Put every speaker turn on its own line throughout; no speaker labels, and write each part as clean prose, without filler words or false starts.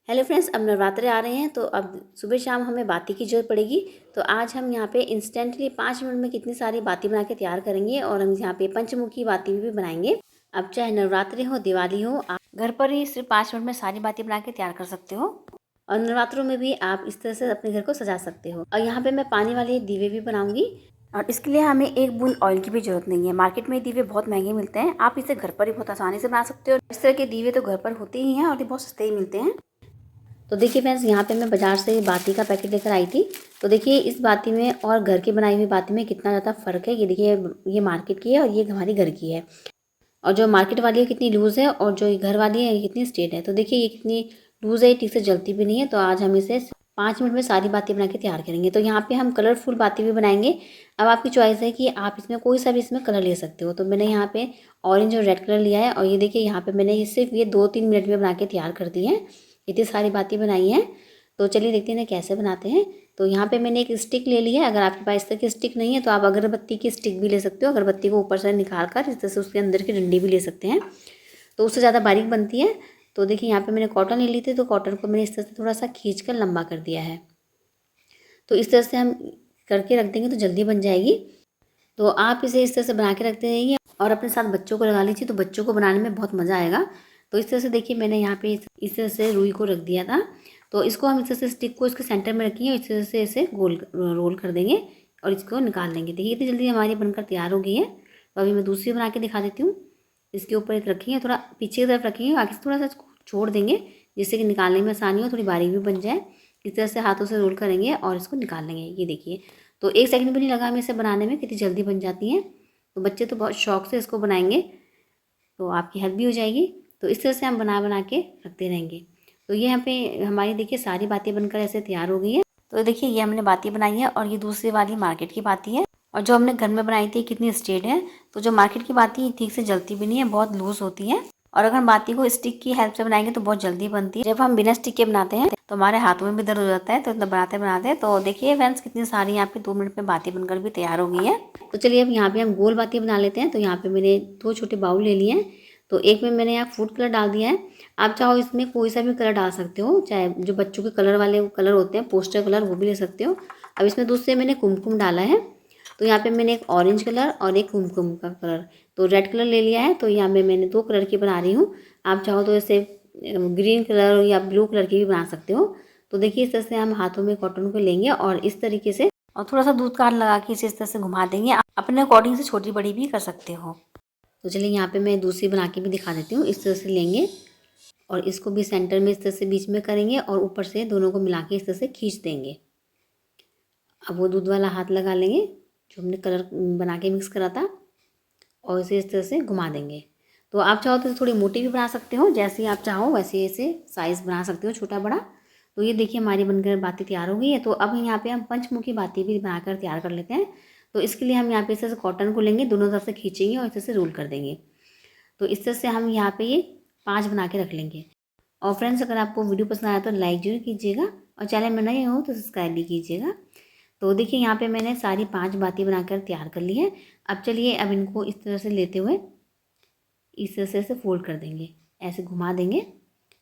Hello friends, अब नवरात्रे आ रहे हैं तो अब सुबह शाम हमें बाती की ज़रूरत पड़ेगी। तो आज हम यहाँ पे इंस्टेंटली 5 मिनट में कितनी सारी बाती बना के तैयार करेंगे और हम यहाँ पे पंचमुखी बाती भी बनाएंगे। अब चाहे नवरात्रि हो, दिवाली हो, आप घर पर ही सिर्फ 5 मिनट में सारी बाती बना के तैयार कर सकते हो। और नवरात्रों में भी आप इस तरह से अपने घर को सजा सकते हो। और यहाँ पे मैं पानी वाले दीवे भी बनाऊंगी और इसके लिए हमें एक बूंद ऑयल की भी जरूरत नहीं है। मार्केट में दीवे बहुत महंगे मिलते हैं, आप इसे घर पर ही बहुत आसानी से बना सकते हो। इस तरह के दीवे तो घर पर होते ही हैं और ये बहुत सस्ते ही मिलते हैं। तो देखिए फ्रेंड्स, यहाँ पे मैं बाज़ार से बाती का पैकेट लेकर आई थी। तो देखिए इस बाती में और घर की बनाई हुई बाती में कितना ज़्यादा फ़र्क है। ये देखिए, ये मार्केट की है और ये हमारी घर की है। और जो मार्केट वाली है कितनी लूज़ है और जो घर वाली है ये कितनी स्ट्रेट है। तो देखिए ये कितनी लूज़ है, ठीक से जलती भी नहीं है। तो आज हम इसे 5 मिनट में सारी बाती बना के तैयार करेंगे। तो यहाँ पे हम कलरफुल बाती भी बनाएंगे। अब आपकी चॉइस है कि आप इसमें कोई सा भी इसमें कलर ले सकते हो। तो मैंने यहाँ पे ऑरेंज और रेड कलर लिया है और ये देखिए यहाँ पे मैंने सिर्फ ये 2-3 मिनट में बना के तैयार कर दी है। इतनी सारी बातें बनाई हैं। तो चलिए देखते हैं कैसे बनाते हैं। तो यहाँ पे मैंने एक स्टिक ले ली है। अगर आपके पास इस तरह की स्टिक नहीं है तो आप अगरबत्ती की स्टिक भी ले सकते हो। अगरबत्ती को ऊपर से निकाल कर इस तरह से उसके अंदर की डंडी भी ले सकते हैं, तो उससे ज़्यादा बारीक बनती है। तो देखिए यहाँ पे मैंने कॉटन ले ली थी, तो कॉटन को मैंने इस तरह से थोड़ा सा खींच कर लंबा कर दिया है। तो इस तरह से हम करके रख देंगे तो जल्दी बन जाएगी। तो आप इसे इस तरह से बना के रखते रहिए और अपने साथ बच्चों को लगा लीजिए, तो बच्चों को बनाने में बहुत मज़ा आएगा। तो इस तरह से देखिए मैंने यहाँ पे इस तरह से रुई को रख दिया था। तो इसको हम इस तरह से स्टिक को इसके सेंटर में रखेंगे और इस तरह से इसे गोल रोल कर देंगे और इसको निकाल देंगे। देखिए इतनी जल्दी हमारी बनकर तैयार हो गई है। तो अभी मैं दूसरी बना के दिखा देती हूँ। इसके ऊपर एक रखेंगे, थोड़ा पीछे की तरफ रखेंगे, आगे से थोड़ा सा छोड़ देंगे जिससे कि निकालने में आसानी हो, थोड़ी बारीक भी बन जाए। इस तरह से हाथों से रोल करेंगे और इसको निकाल लेंगे। ये देखिए, तो 1 सेकंड भी नहीं लगा हमें इसे बनाने में, कितनी जल्दी बन जाती हैं। तो बच्चे तो बहुत शौक से इसको बनाएंगे, तो आपकी हेल्प भी हो जाएगी। तो इस तरह से हम बना बना के रखते रहेंगे। तो ये यहाँ पे हमारी देखिए सारी बातें बनकर ऐसे तैयार हो गई है। तो देखिए ये हमने बातें बनाई है और ये दूसरी वाली मार्केट की बाती है। और जो हमने घर में बनाई थी कितनी स्ट्रेट है। तो जो मार्केट की बाती ठीक से जलती भी नहीं है, बहुत लूज होती है। और अगर हम बाती को स्टिक की हेल्प से बनाएंगे तो बहुत जल्दी बनती है। जब हम बिना स्टिक के बनाते हैं तो हमारे हाथों में भी दर्द हो जाता है। तो इतना बनाते बनाते तो देखिए फ्रेंड्स कितनी सारी यहाँ पे 2 मिनट में बाती बनकर भी तैयार हो गई है। तो चलिए अब यहाँ पे हम गोल बाती बना लेते हैं। तो यहाँ पे मैंने 2 छोटे बाउल ले लिए हैं। तो एक में मैंने यहाँ फूड कलर डाल दिया है। आप चाहो इसमें कोई सा भी कलर डाल सकते हो, चाहे जो बच्चों के कलर वाले कलर होते हैं, पोस्टर कलर, वो भी ले सकते हो। अब इसमें दूसरे मैंने कुमकुम डाला है। तो यहाँ पे मैंने एक ऑरेंज कलर और एक कुमकुम का कलर, तो रेड कलर ले लिया है। तो यहाँ पे मैंने 2 कलर की बना रही हूँ। आप चाहो तो ऐसे ग्रीन कलर या ब्लू कलर की भी बना सकते हो। तो देखिए इस तरह से हम हाथों में कॉटन को लेंगे और इस तरीके से और थोड़ा सा दूध का लगा के इसे इस तरह से घुमा देंगे। आप अपने अकॉर्डिंग से छोटी बड़ी भी कर सकते हो। तो चलिए यहाँ पे मैं दूसरी बना के भी दिखा देती हूँ। इस तरह से लेंगे और इसको भी सेंटर में इस तरह से बीच में करेंगे और ऊपर से दोनों को मिला के इस तरह से खींच देंगे। अब वो दूध वाला हाथ लगा लेंगे जो हमने कलर बना के मिक्स करा था और इसे इस तरह से घुमा देंगे। तो आप चाहो तो थोड़ी मोटी भी बना सकते हो, जैसे आप चाहो वैसे इसे साइज़ बना सकते हो, छोटा बड़ा। तो ये देखिए हमारी बनकर बाती तैयार हो गई है। तो अब यहाँ पे हम पंचमुखी बाती भी बनाकर तैयार कर लेते हैं। तो इसके लिए हम यहाँ पे इस तरह से कॉटन को लेंगे, दोनों तरफ से खींचेंगे और इस तरह से रोल कर देंगे। तो इस तरह से हम यहाँ पे ये 5 बना के रख लेंगे। और फ्रेंड्स, अगर आपको वीडियो पसंद आया तो लाइक जरूर कीजिएगा और चैनल में नए हो तो सब्सक्राइब भी कीजिएगा। तो देखिए यहाँ पे मैंने सारी 5 बातें बनाकर तैयार कर ली है। अब चलिए अब इनको इस तरह से लेते हुए इस तरह से फोल्ड कर देंगे, ऐसे घुमा देंगे।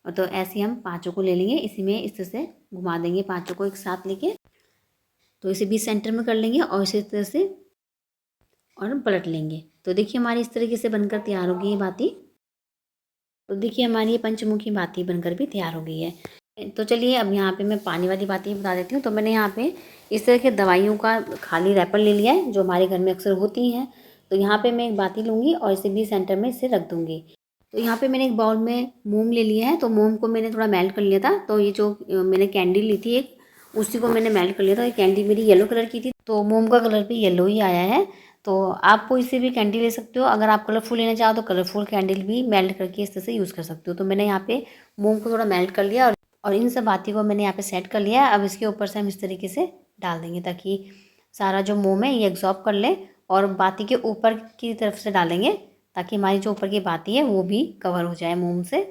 और तो ऐसे हम 5 को ले लेंगे, इसी में इस तरह से घुमा देंगे 5 को एक साथ लेके। तो इसे भी सेंटर में कर लेंगे और इसी तरह से और पलट लेंगे। तो देखिए हमारी इस तरीके से बनकर तैयार हो गई है बाती। तो देखिए हमारी ये पंचमुखी बाती बनकर भी तैयार हो गई है। तो चलिए अब यहाँ पे मैं पानी वाली बातें बता देती हूँ। तो मैंने यहाँ पे इस तरह के दवाइयों का खाली रैपर ले लिया है जो हमारे घर में अक्सर होती हैं। तो यहाँ पे मैं एक बाती लूँगी और इसे भी सेंटर में इसे रख दूँगी। तो यहाँ पे मैंने एक बाउल में मोम ले लिया है। तो मोम को मैंने थोड़ा मेल्ट कर लिया था। तो ये जो मैंने कैंडी ली थी एक, उसी को मैंने मेल्ट कर लिया था। ये कैंडी मेरी येलो कलर की थी, तो मोम का कलर भी येलो ही आया है। तो आपको इससे भी कैंडी ले सकते हो। अगर आप कलरफुल लेना चाहो तो कलरफुल कैंडल भी मेल्ट करके इस तरह से यूज़ कर सकते हो। तो मैंने यहाँ पे मोम को थोड़ा मेल्ट कर लिया और इन सब बाती को मैंने यहाँ पे सेट कर लिया है। अब इसके ऊपर से हम इस तरीके से डाल देंगे ताकि सारा जो मोम है ये एब्जॉर्ब कर ले। और बाती के ऊपर की तरफ से डालेंगे ताकि हमारी जो ऊपर की बाती है वो भी कवर हो जाए मोम से।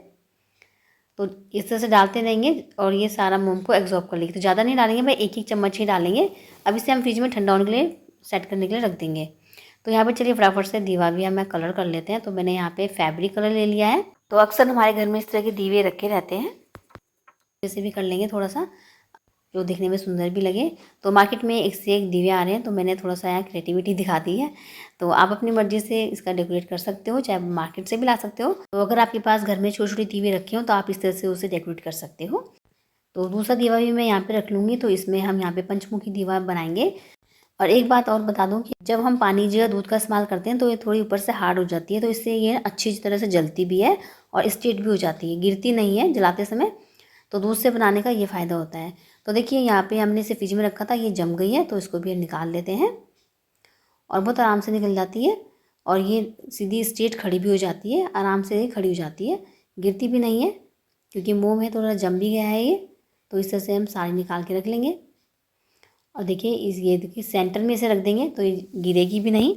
तो इस तरह से डालते रहेंगे और ये सारा मोम को एब्जॉर्ब कर लेंगे। तो ज़्यादा नहीं डालेंगे, भाई एक चम्मच ही डालेंगे। अब इसे हम फ्रिज में ठंडा होने के लिए सेट करने के लिए रख देंगे। तो यहाँ पे चलिए फटाफट से दीवा भी हमें कलर कर लेते हैं। तो मैंने यहाँ पे फैब्रिक कलर ले लिया है। तो अक्सर हमारे घर में इस तरह के दीवे रखे रहते हैं। ऐसे भी कर लेंगे थोड़ा सा, जो दिखने में सुंदर भी लगे। तो मार्केट में एक से एक दिए आ रहे हैं, तो मैंने थोड़ा सा यहाँ क्रिएटिविटी दिखा दी है। तो आप अपनी मर्ज़ी से इसका डेकोरेट कर सकते हो, चाहे मार्केट से भी ला सकते हो। तो अगर आपके पास घर में छोटी-छोटी दीवे रखे हो तो आप इस तरह से उसे डेकोरेट कर सकते हो। तो दूसरा दीवा भी मैं यहाँ पे रख लूँगी, तो इसमें हम यहाँ पे पंचमुखी दीवा बनाएंगे। और एक बात और बता दूँ कि जब हम पानी या दूध का इस्तेमाल करते हैं तो ये थोड़ी ऊपर से हार्ड हो जाती है, तो इससे ये अच्छी तरह से जलती भी है और स्ट्रेट भी हो जाती है, गिरती नहीं है जलाते समय। तो दूध से बनाने का ये फ़ायदा होता है। तो देखिए यहाँ पे हमने इसे फ्रिज में रखा था, ये जम गई है, तो इसको भी निकाल लेते हैं और बहुत आराम से निकल जाती है और ये सीधी स्ट्रेट खड़ी भी हो जाती है, आराम से खड़ी हो जाती है, गिरती भी नहीं है क्योंकि मोम है, थोड़ा जम भी गया है ये। तो इस तरह से हम सारे निकाल के रख लेंगे और देखिए ये देखिए सेंटर में इसे रख देंगे तो ये गिरेगी भी नहीं।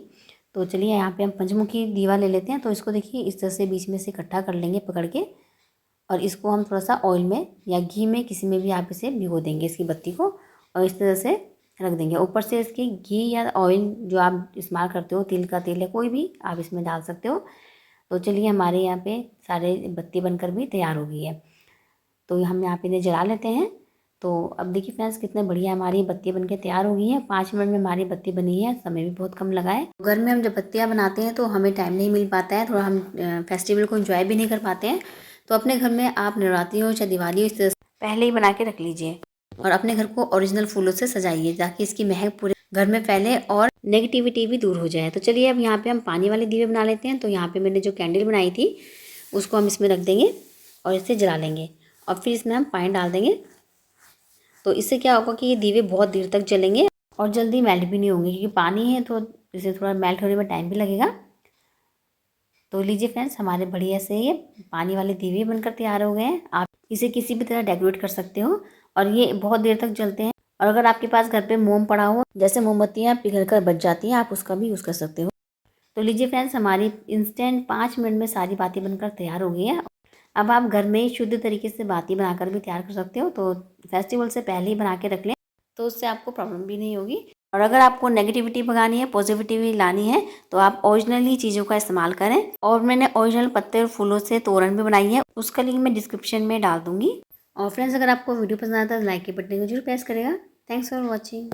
तो चलिए यहाँ पे हम पंचमुखी दीवा ले लेते हैं। तो इसको देखिए इस तरह से बीच में से इकट्ठा कर लेंगे पकड़ के, और इसको हम थोड़ा सा ऑयल में या घी में किसी में भी आप इसे भिगो देंगे इसकी बत्ती को, और इस तरह से रख देंगे। ऊपर से इसकी घी या ऑयल जो आप इस्तेमाल करते हो, तिल का तेल या कोई भी आप इसमें डाल सकते हो। तो चलिए हमारे यहाँ पे सारे बत्ती बनकर भी तैयार हो गई है। तो हम यहाँ पे इन्हें जला लेते हैं। तो अब देखिए फ्रेंड्स कितने बढ़िया हमारी बत्ती बनके तैयार हो गई है। 5 मिनट में हमारी बत्ती बनी है, समय भी बहुत कम लगा है। घर में हम जब बत्तियाँ बनाते हैं तो हमें टाइम नहीं मिल पाता है, थोड़ा हम फेस्टिवल को एंजॉय भी नहीं कर पाते हैं। तो अपने घर में आप नवरात्रि हो चाहे दिवाली हो, इस तरह से पहले ही बना के रख लीजिए और अपने घर को ओरिजिनल फूलों से सजाइए ताकि इसकी महक पूरे घर में फैले और नेगेटिविटी भी दूर हो जाए। तो चलिए अब यहाँ पे हम पानी वाले दीवे बना लेते हैं। तो यहाँ पे मैंने जो कैंडल बनाई थी उसको हम इसमें रख देंगे और इसे जला लेंगे और फिर इसमें हम पानी डाल देंगे। तो इससे क्या होगा कि ये दीवे बहुत देर तक जलेंगे और जल्दी मेल्ट भी नहीं होंगे, क्योंकि पानी है तो इसे थोड़ा मेल्ट होने में टाइम भी लगेगा। तो लीजिए फ्रेंड्स हमारे बढ़िया से ये पानी वाले दीवे बनकर तैयार हो गए हैं। आप इसे किसी भी तरह डेकोरेट कर सकते हो और ये बहुत देर तक जलते हैं। और अगर आपके पास घर पे मोम पड़ा हो, जैसे मोमबत्तियाँ पिघल कर बच जाती हैं, आप उसका भी यूज़ कर सकते हो। तो लीजिए फ्रेंड्स हमारी इंस्टेंट 5 मिनट में सारी बातें बनकर तैयार हो गई है। अब आप घर में ही शुद्ध तरीके से बाती बनाकर भी तैयार कर सकते हो। तो फेस्टिवल से पहले ही बना के रख लें, तो उससे आपको प्रॉब्लम भी नहीं होगी। और अगर आपको नेगेटिविटी भगानी है, पॉजिटिविटी लानी है, तो आप ओरिजिनल ही चीज़ों का इस्तेमाल करें। और मैंने ओरिजिनल पत्ते और फूलों से तोरण भी बनाई है, उसका लिंक मैं डिस्क्रिप्शन में डाल दूँगी। और फ्रेंड्स अगर आपको वीडियो पसंद आता है तो लाइक के बटन को जरूर प्रेस करेगा। Thanks for watching.